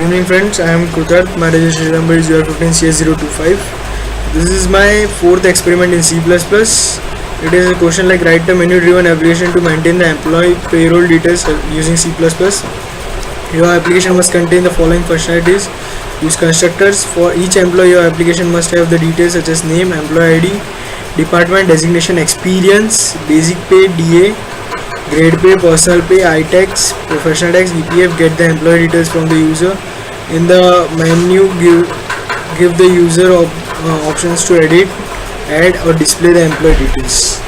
evening friends, I am Krutar. My registration number is UR15CS025. This is my fourth experiment in C++. It is a question like write a menu driven application to maintain the employee payroll details using C++. Your application must contain the following functionalities. Use constructors. For each employee, your application must have the details such as name, employee ID, department, designation, experience, basic pay, DA, grade pay, personal pay, iTax, professional tax, EPF. Get the employee details from the user. In the menu, give the user options to edit, add or display the employee details.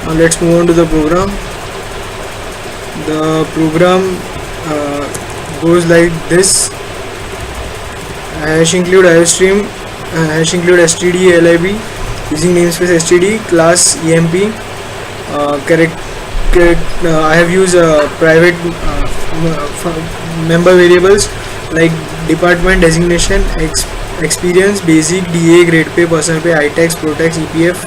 Now let's move on to the program. The program goes like this: hash include iostream, hash include std lib using namespace std, class emp, I have used private member variables like department, designation, experience, basic, DA, grade pay, personal pay, iTax, ProTax, EPF.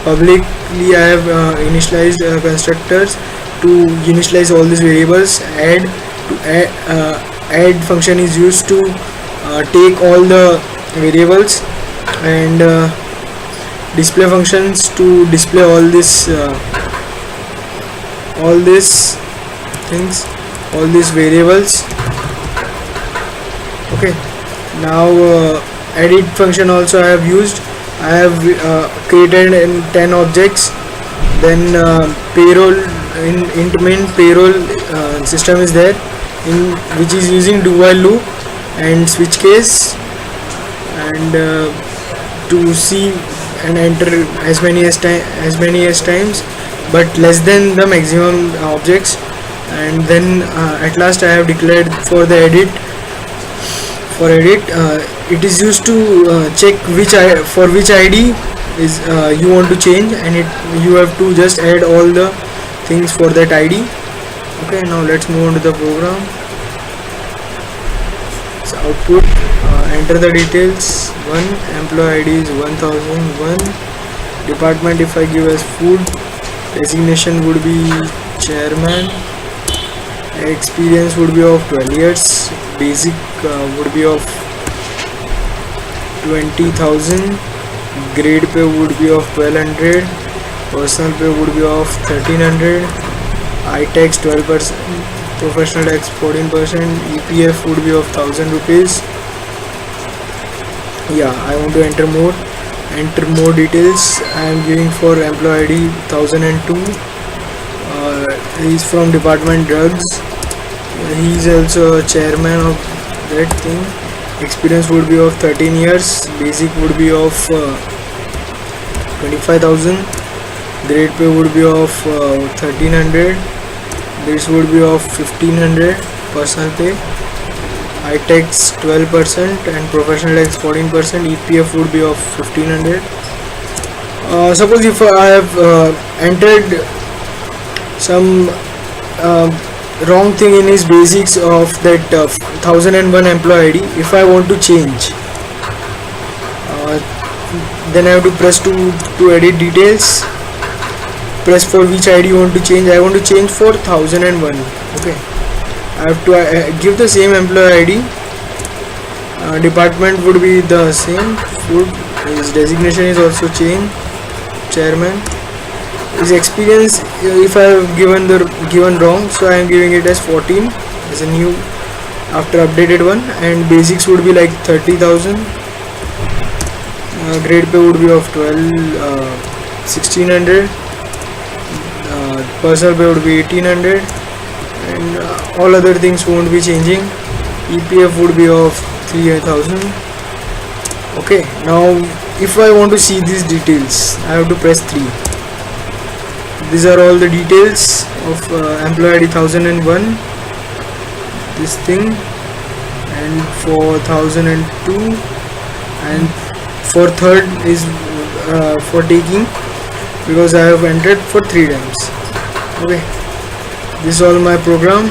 Publicly I have initialized constructors to initialize all these variables. Add function is used to take all the variables, and display functions to display all these things, all these variables. Okay, now edit function also I have used. I have created 10 objects. Then payroll in main payroll system is there, in which is using do while loop and switch case, and to see and enter as many as times, but less than the maximum objects. And then at last I have declared for the edit. For edit, it is used to check which ID is you want to change, and you have to just add all the things for that ID. Okay, now let's move on to the program. So output, enter the details. Employee ID is 1001. Department, if I give as food, designation would be chairman, experience would be of 12 years, basic would be of 20,000, grade pay would be of 1200, personal pay would be of 1300, iTax 12%, professional tax 14%, EPF would be of 1000 rupees. Yeah, I want to enter more details. I am giving for employee ID 1002. He is from department drugs. He is also a chairman of that thing. Experience would be of 13 years, basic would be of 25,000, grade pay would be of 1300, this would be of 1500, personal pay, iTax 12% and professional tax 14%, EPF would be of 1500. Suppose if I have entered some wrong thing in his basics of that 1001 employee ID, if I want to change, then I have to press to edit details, press for which ID you want to change. I want to change for 1001. Okay, I have to give the same employee ID. Department would be the same, food. His designation is also changed, chairman. His experience, if I have given wrong, so I am giving it as 14 as a new after updated one, and basics would be like 30,000, grade pay would be of 1600, personal pay would be 1800, and all other things won't be changing. EPF would be of 3000. Okay, now if I want to see these details, I have to press 3. These are all the details of employee ID 1001, this thing, and for 1002, and for third is for taking, because I have entered for 3 times. Okay, this is all my program.